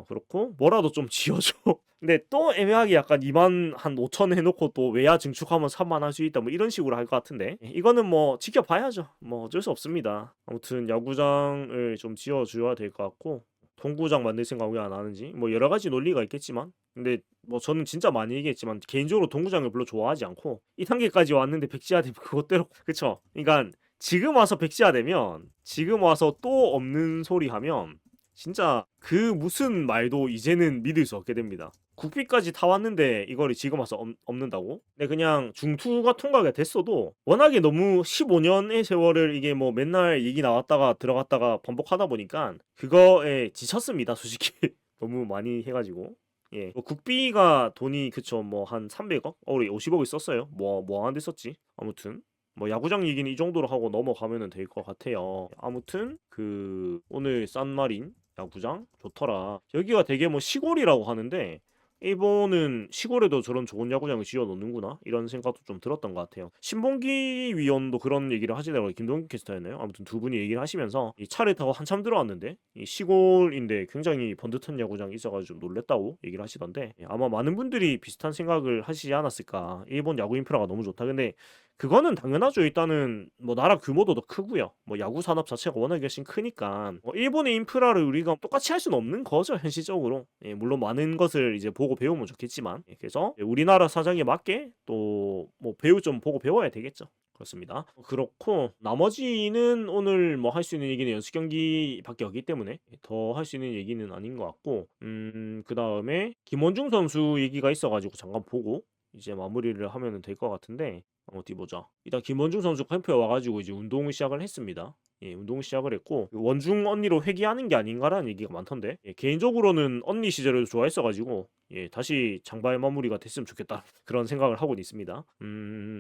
그렇고 뭐라도 좀 지어줘. 근데 또 애매하게 약간 2만 한 5천 해놓고 또 외야 증축하면 3만 할 수 있다 뭐 이런 식으로 할 것 같은데 이거는 뭐 지켜봐야죠. 뭐 어쩔 수 없습니다. 아무튼 야구장을 좀 지어줘야 될 것 같고 동구장 만들 생각 왜 안 하는지 뭐 여러 가지 논리가 있겠지만 근데 뭐 저는 진짜 많이 얘기했지만 개인적으로 동구장을 별로 좋아하지 않고 이 단계까지 왔는데 백지화 되면 그것대로 그쵸? 그러니까 지금 와서 백지화 되면 지금 와서 또 없는 소리 하면 진짜 그 무슨 말도 이제는 믿을 수 없게 됩니다. 국비까지 다 왔는데 이거를 지금 와서 없는다고? 근데 그냥 중투가 통과가 됐어도 워낙에 너무 15년의 세월을 이게 뭐 맨날 얘기 나왔다가 들어갔다가 반복하다 보니까 그거에 지쳤습니다, 솔직히. 너무 많이 해가지고. 예, 뭐 국비가 돈이 그쵸 뭐 한 300억? 우리 50억을 썼어요. 뭐 하는 데 썼지? 아무튼 뭐 야구장 얘기는 이 정도로 하고 넘어가면 될 것 같아요. 아무튼 그 오늘 산마린 야구장 좋더라. 여기가 되게 뭐 시골이라고 하는데 일본은 시골에도 저런 좋은 야구장을 지어 놓는구나 이런 생각도 좀 들었던 것 같아요. 신봉기 위원도 그런 얘기를 하시더라고요. 김동규 캐스터였나요? 아무튼 두 분이 얘기를 하시면서 이 차를 타고 한참 들어왔는데 이 시골인데 굉장히 번듯한 야구장이 있어가지고 좀 놀랬다고 얘기를 하시던데 아마 많은 분들이 비슷한 생각을 하시지 않았을까. 일본 야구 인프라가 너무 좋다. 근데 그거는 당연하죠. 일단은 뭐 나라 규모도 더 크고요. 뭐 야구 산업 자체가 워낙에 훨씬 크니까 일본의 인프라를 우리가 똑같이 할 수는 없는 거죠, 현실적으로. 예, 물론 많은 것을 이제 보고 배우면 좋겠지만 그래서 우리나라 사정에 맞게 또 뭐 배우 좀 보고 배워야 되겠죠. 그렇습니다. 그렇고 나머지는 오늘 뭐 할 수 있는 얘기는 연습 경기밖에 없기 때문에 더 할 수 있는 얘기는 아닌 것 같고 그 다음에 김원중 선수 얘기가 있어가지고 잠깐 보고 이제 마무리를 하면은 될 것 같은데 어디 보자. 일단 김원중 선수 캠프에 와가지고 이제 운동을 시작을 했습니다. 예, 운동을 시작을 했고 그 원중 언니로 회귀하는 게 아닌가라는 얘기가 많던데 예, 개인적으로는 언니 시절에도 좋아했어가지고 예, 다시 장발 마무리가 됐으면 좋겠다 그런 생각을 하고 있습니다.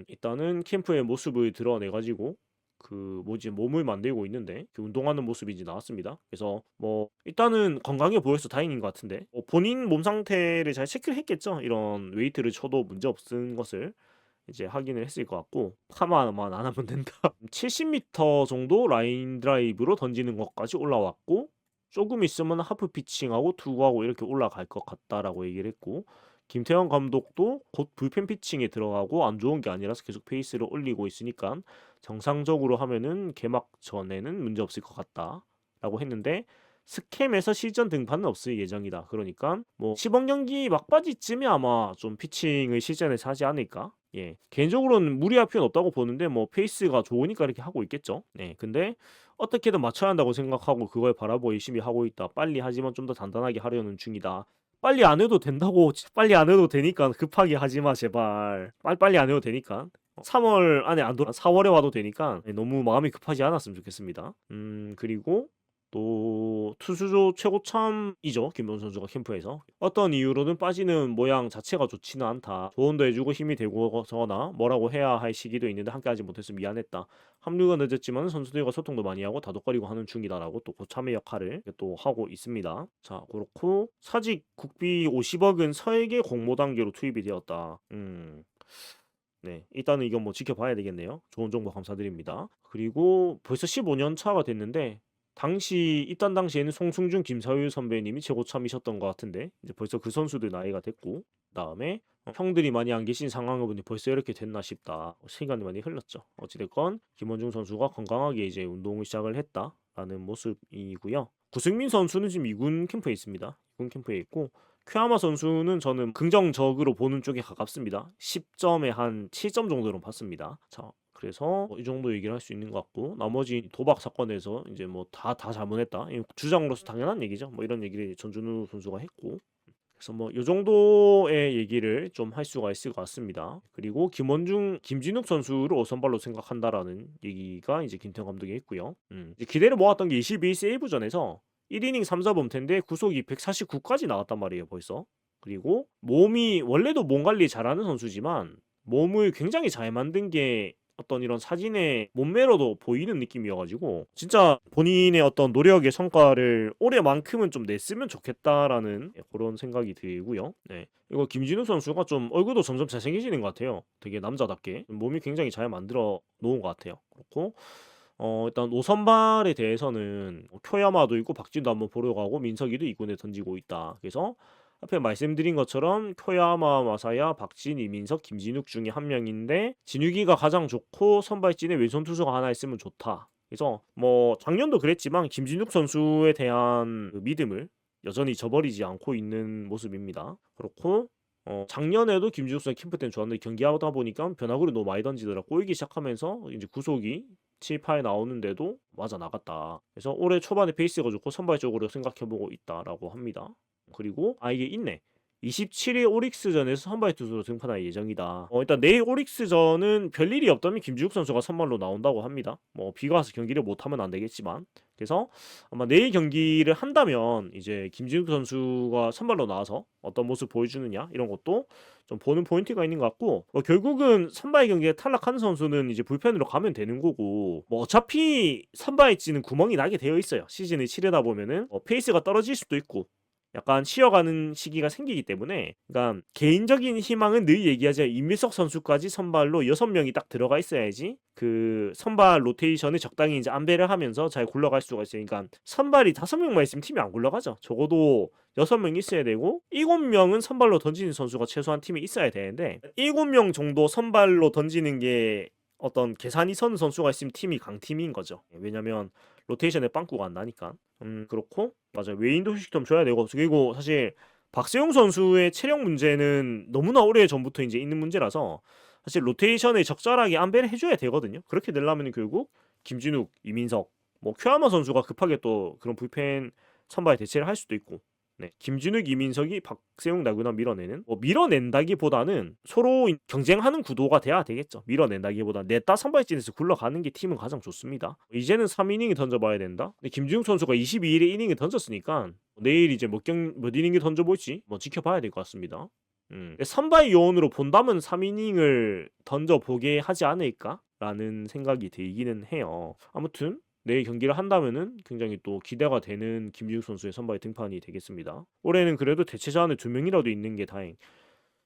일단은 캠프의 모습을 드러내가지고 그 뭐지 몸을 만들고 있는데 그 운동하는 모습이 이제 나왔습니다. 그래서 뭐 일단은 건강해 보여서 다행인 것 같은데 본인 몸 상태를 잘 체크를 했겠죠. 이런 웨이트를 쳐도 문제 없은 것을 이제 확인을 했을 것 같고 파마만 안 하면 된다. 70m 정도 라인 드라이브로 던지는 것까지 올라왔고 조금 있으면 하프 피칭하고 투구하고 이렇게 올라갈 것 같다라고 얘기를 했고 김태형 감독도 곧 불펜 피칭에 들어가고 안 좋은 게 아니라서 계속 페이스를 올리고 있으니까 정상적으로 하면은 개막 전에는 문제 없을 것 같다라고 했는데 스캠에서 시즌 등판은 없을 예정이다. 그러니까 뭐 시범 경기 막바지쯤에 아마 좀 피칭을 시즌에서 하지 않을까? 예. 개인적으로는 무리할 필요는 없다고 보는데 뭐 페이스가 좋으니까 이렇게 하고 있겠죠. 네. 근데 어떻게든 맞춰야 한다고 생각하고 그걸 바라보고 열심히 하고 있다. 빨리 하지만 좀 더 단단하게 하려는 중이다. 빨리 안 해도 된다고 빨리 안 해도 되니까 급하게 하지 마 제발. 빨리 안 해도 되니까. 3월 안에 안 돌아 4월에 와도 되니까 너무 마음이 급하지 않았으면 좋겠습니다. 그리고 또 투수조 최고참이죠. 김도훈 선수가 캠프에서 어떤 이유로든 빠지는 모양 자체가 좋지는 않다. 조언도 해주고 힘이 되고서나 뭐라고 해야 할 시기도 있는데 함께하지 못해서 미안했다. 합류가 늦었지만 선수들과 소통도 많이 하고 다독거리고 하는 중이다라고 또 고참의 역할을 또 하고 있습니다. 자 그렇고 사직 국비 50억은 설계 공모 단계로 투입이 되었다. 네, 일단은 이건 뭐 지켜봐야 되겠네요. 좋은 정보 감사드립니다. 그리고 벌써 15년 차가 됐는데 당시 입단 당시에는 송승준, 김사율 선배님이 최고참이셨던 것 같은데 이제 벌써 그 선수들 나이가 됐고 그다음에 형들이 많이 안 계신 상황을 보니 벌써 이렇게 됐나 싶다. 시간이 많이 흘렀죠. 어찌됐건 김원중 선수가 건강하게 이제 운동을 시작을 했다라는 모습이고요. 구승민 선수는 지금 2군 캠프에 있습니다. 2군 캠프에 있고 큐아마 선수는 저는 긍정적으로 보는 쪽에 가깝습니다. 10점에 한 7점 정도로 봤습니다. 자, 그래서 이 정도 얘기를 할 수 있는 것 같고 나머지 도박 사건에서 이제 뭐 다 잘못했다. 주장으로서 당연한 얘기죠. 뭐 이런 얘기를 전준우 선수가 했고 그래서 뭐 이 정도의 얘기를 좀 할 수가 있을 것 같습니다. 그리고 김원중, 김진욱 선수를 5선발로 생각한다라는 얘기가 이제 김태형 감독이 했고요. 이제 기대를 모았던 게 22 세이브전에서 1이닝 3자범퇴인데 구속이 149까지 나왔단 말이에요, 벌써. 그리고 몸이 원래도 몸 관리 잘하는 선수지만 몸을 굉장히 잘 만든 게 어떤 이런 사진의 몸매로도 보이는 느낌이어가지고 진짜 본인의 어떤 노력의 성과를 올해만큼은 좀 냈으면 좋겠다라는 그런 생각이 들고요. 네. 이거 김진우 선수가 좀 얼굴도 점점 잘생기시는 것 같아요. 되게 남자답게 몸이 굉장히 잘 만들어 놓은 것 같아요. 그렇고 일단 오선발에 대해서는 쿄야마도 있고 박진도 한번 보러 가고 민석이도 이군에 던지고 있다. 그래서 앞에 말씀드린 것처럼 쿄야마, 마사야, 박진, 이민석, 김진욱 중에 한 명인데 진욱이가 가장 좋고 선발진에 왼손 투수가 하나 있으면 좋다. 그래서 뭐 작년도 그랬지만 김진욱 선수에 대한 그 믿음을 여전히 저버리지 않고 있는 모습입니다. 그렇고 작년에도 김진욱 선수 캠프 때는 좋았는데 경기하다 보니까 변화구를 너무 많이 던지더라. 꼬이기 시작하면서 이제 구속이 7, 8에 나오는데도 맞아 나갔다. 그래서 올해 초반에 페이스가 좋고 선발적으로 생각해보고 있다라고 합니다. 그리고 이게 있네. 27일 오릭스전에서 선발 투수로 등판할 예정이다. 일단 내일 오릭스전은 별일이 없다면 김지욱 선수가 선발로 나온다고 합니다. 뭐 비가 와서 경기를 못하면 안 되겠지만 그래서 아마 내일 경기를 한다면 이제 김지욱 선수가 선발로 나와서 어떤 모습 보여주느냐 이런 것도 좀 보는 포인트가 있는 것 같고 결국은 선발 경기에 탈락하는 선수는 이제 불펜으로 가면 되는 거고 뭐 어차피 선발지는 구멍이 나게 되어 있어요. 시즌을 치르다 보면은 페이스가 떨어질 수도 있고 약간 쉬어가는 시기가 생기기 때문에 그러니까 개인적인 희망은 늘 얘기하자 임일석 선수까지 선발로 6명이 딱 들어가 있어야지 그 선발 로테이션을 적당히 이제 안배를 하면서 잘 굴러갈 수가 있으니까 선발이 5명만 있으면 팀이 안 굴러가죠. 적어도 6명 있어야 되고 7명은 선발로 던지는 선수가 최소한 팀에 있어야 되는데 7명 정도 선발로 던지는 게 어떤 계산이 서는 선수가 있으면 팀이 강팀인 거죠. 왜냐면 로테이션에 빵꾸가 안 나니까. 그렇고 맞아 외인도 휴식 좀 줘야 되고 그리고 사실 박세용 선수의 체력 문제는 너무나 오래 전부터 이제 있는 문제라서 사실 로테이션에 적절하게 안배를 해줘야 되거든요. 그렇게 되려면 결국 김진욱, 이민석, 뭐 큐아마 선수가 급하게 또 그런 불펜 선발 대체를 할 수도 있고 네. 김진욱, 이민석이 박세웅, 나균환 밀어내는 뭐 밀어낸다기보다는 서로 경쟁하는 구도가 돼야 되겠죠. 밀어낸다기보다 냈다 선발진에서 굴러가는 게 팀은 가장 좋습니다. 이제는 3이닝을 던져봐야 된다. 근데 김진욱 선수가 22일에 이닝을 던졌으니까 내일 이제 몇 이닝을 던져볼지 뭐 지켜봐야 될 것 같습니다. 선발 요원으로 본다면 3이닝을 던져보게 하지 않을까라는 생각이 들기는 해요. 아무튼 내일 경기를 한다면은 굉장히 또 기대가 되는 김진욱 선수의 선발 등판이 되겠습니다. 올해는 그래도 대체자 안에 2명이라도 있는 게 다행.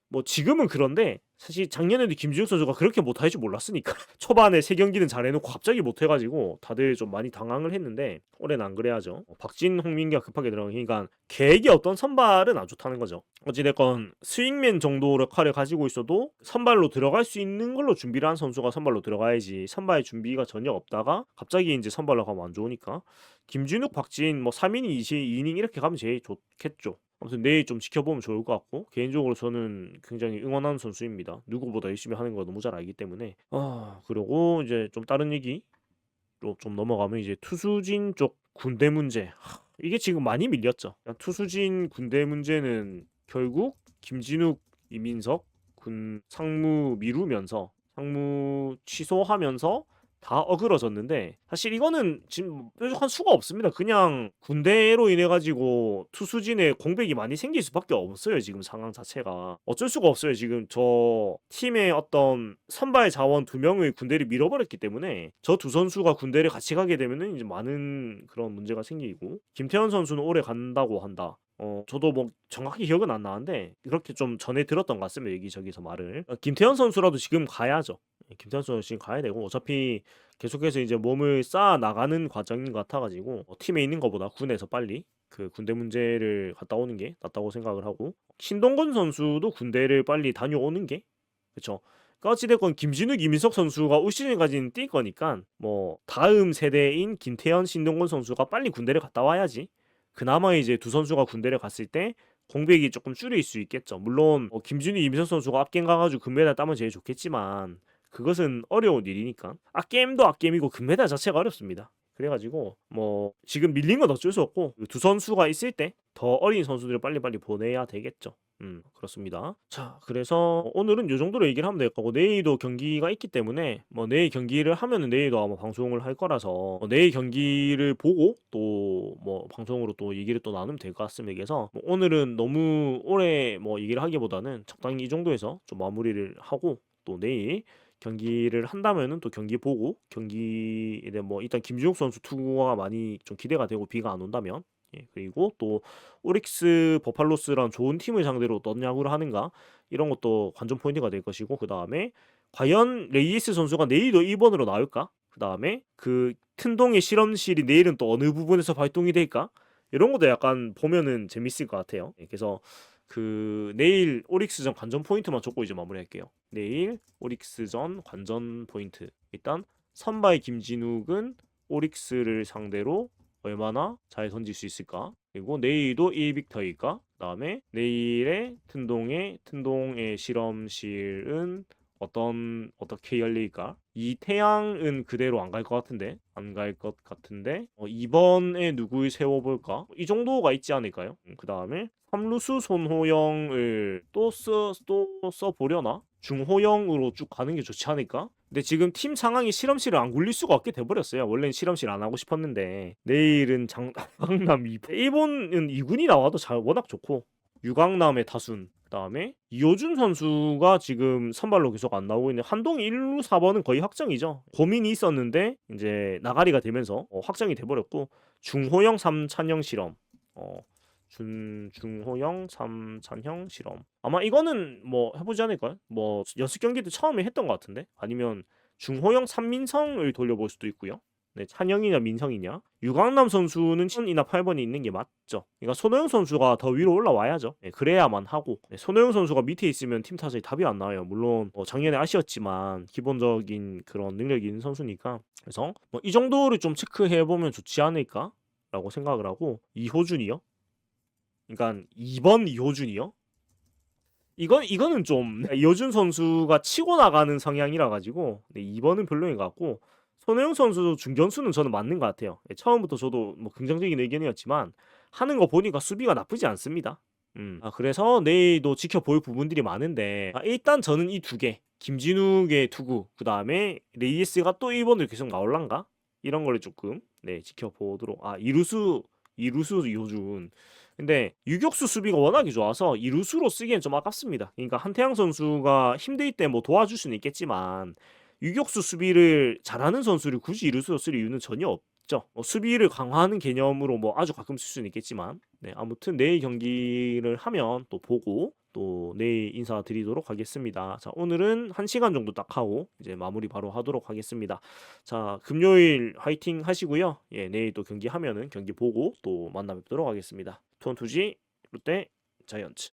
뭐 지금은 그런데 사실 작년에도 김진욱 선수가 그렇게 못할 줄 몰랐으니까 초반에 3경기는 잘해놓고 갑자기 못해가지고 다들 좀 많이 당황을 했는데 올해는 안 그래야죠. 박진, 홍민기가 급하게 들어가니까 계획이 어떤 선발은 안 좋다는 거죠. 어찌됐건 스윙맨 정도의 역할을 가지고 있어도 선발로 들어갈 수 있는 걸로 준비를 한 선수가 선발로 들어가야지 선발 준비가 전혀 없다가 갑자기 이제 선발로 가면 안 좋으니까 김진욱, 박진 뭐 3이닝, 2이닝 이렇게 가면 제일 좋겠죠. 아무튼 내일 좀 지켜보면 좋을 것 같고 개인적으로 저는 굉장히 응원하는 선수입니다. 누구보다 열심히 하는 거 너무 잘 알기 때문에 그리고 이제 좀 다른 얘기로 좀 넘어가면 이제 투수진 쪽 군대 문제 이게 지금 많이 밀렸죠. 투수진 군대 문제는 결국 김진욱, 이민석 군 상무 미루면서 상무 취소하면서 다 어그러졌는데 사실 이거는 지금 뾰족한 수가 없습니다. 그냥 군대로 인해 가지고 투수진에 공백이 많이 생길 수밖에 없어요. 지금 상황 자체가 어쩔 수가 없어요. 지금 저 팀의 어떤 선발 자원 2명의 군대를 밀어버렸기 때문에 저 두 선수가 군대를 같이 가게 되면은 이제 많은 그런 문제가 생기고 김태현 선수는 오래 간다고 한다. 저도 뭐 정확히 기억은 안 나는데 그렇게 좀 전에 들었던 것 같습니다. 여기저기서 말을. 김태현 선수라도 지금 가야죠. 김태현 선수 지금 가야 되고 어차피 계속해서 이제 몸을 쌓아 나가는 과정인 것 같아가지고 팀에 있는 것보다 군에서 빨리 그 군대 문제를 갔다 오는 게 낫다고 생각을 하고 신동건 선수도 군대를 빨리 다녀오는 게 그쵸. 그러니까 어찌됐건 김진욱, 이민석 선수가 올 시즌까지는 뛸 거니까 뭐 다음 세대인 김태현, 신동건 선수가 빨리 군대를 갔다 와야지 그나마 이제 두 선수가 군대를 갔을 때 공백이 조금 줄일 수 있겠죠. 물론 김진우, 이민석 선수가 악겜 가가지고 금메달 따면 제일 좋겠지만 그것은 어려운 일이니까 악겜도 악겜이고 금메달 자체가 어렵습니다. 그래가지고 뭐 지금 밀린 건 어쩔 수 없고 두 선수가 있을 때 더 어린 선수들을 빨리빨리 보내야 되겠죠. 그렇습니다. 자, 그래서 오늘은 요 정도로 얘기를 하면 될 거고 내일도 경기가 있기 때문에 뭐 내일 경기를 하면은 내일도 아마 방송을 할 거라서 내일 경기를 보고 또 뭐 방송으로 또 얘기를 또 나누면 될 것 같습니다. 그래서 뭐 오늘은 너무 오래 뭐 얘기를 하기보다는 적당히 이 정도에서 좀 마무리를 하고 또 내일 경기를 한다면은 또 경기 보고 경기에 대한 뭐 일단 김주욱 선수 투구가 많이 좀 기대가 되고 비가 안 온다면 그리고 또 오릭스 버팔로스랑 좋은 팀을 상대로 어떤 야구를 하는가 이런 것도 관전 포인트가 될 것이고 그 다음에 과연 레이스 선수가 내일도 1번으로 나올까? 그 다음에 그 튼동의 실험실이 내일은 또 어느 부분에서 발동이 될까? 이런 것도 약간 보면은 재밌을 것 같아요. 그래서 그 내일 오릭스전 관전 포인트만 적고 이제 마무리할게요. 내일 오릭스전 관전 포인트 일단 선발 김진욱은 오릭스를 상대로 얼마나 잘 던질 수 있을까? 그리고 내일도 1빅터일까? 그다음에 내일의 튼동의 실험실은 어떻게 열릴까? 이태양은 그대로 안 갈 것 같은데 이번에 누굴 세워볼까? 이 정도가 있지 않을까요? 그 다음에 삼루수 손호영을 또 써보려나? 중호영으로 쭉 가는 게 좋지 않을까? 근데 지금 팀 상황이 실험실을 안 굴릴 수가 없게 돼버렸어요. 원래는 실험실 안 하고 싶었는데 내일은 장강남 2번 일본은 2군이 나와도 워낙 좋고 유강남의 타순 그다음에 이호준 선수가 지금 선발로 계속 안 나오고 있는 한동 1루 4번은 거의 확정이죠. 고민이 있었는데 이제 나가리가 되면서 확정이 돼버렸고 중호영 3찬형 실험 중호영 3찬형 실험 아마 이거는 뭐 해보지 않을까요? 뭐 연습 경기도 처음에 했던 것 같은데 아니면 중호영 3민성을 돌려볼 수도 있고요. 네, 찬영이냐 민성이냐 유강남 선수는 7번이나 8번이 있는 게 맞죠. 그러니까 손호영 선수가 더 위로 올라와야죠. 네, 그래야만 하고 손호영 선수가 밑에 있으면 팀 타석에 답이 안 나와요. 물론 작년에 아쉬웠지만 기본적인 그런 능력이 있는 선수니까 그래서 이 정도를 좀 체크해보면 좋지 않을까라고 생각을 하고 이호준이요? 그러니까 2번 이호준이요? 이거는 좀 이호준 선수가 치고 나가는 성향이라 가지고 2번은 별로인 것 같고 손호영 선수도 중견수는 저는 맞는 것 같아요. 처음부터 저도 뭐 긍정적인 의견이었지만 하는 거 보니까 수비가 나쁘지 않습니다. 그래서 내일도 지켜볼 부분들이 많은데 일단 저는 이 두 개, 김진욱의 투구, 그 다음에 레이에스가 또 1번으로 계속 나올란가? 이런 거를 조금 지켜보도록. 이루수 요준. 근데 유격수 수비가 워낙에 좋아서 이루수로 쓰기엔 좀 아깝습니다. 그러니까 한태양 선수가 힘들 때 뭐 도와줄 수는 있겠지만 유격수 수비를 잘하는 선수를 굳이 이루수로 쓸 이유는 전혀 없죠. 수비를 강화하는 개념으로 뭐 아주 가끔 쓸 수는 있겠지만, 네, 아무튼 내일 경기를 하면 또 보고 또 내일 인사드리도록 하겠습니다. 자, 오늘은 1시간 정도 딱 하고 이제 마무리 바로 하도록 하겠습니다. 자, 금요일 화이팅 하시고요. 예, 내일 또 경기 하면은 경기 보고 또 만나 뵙도록 하겠습니다. 투원투지 롯데 자이언츠.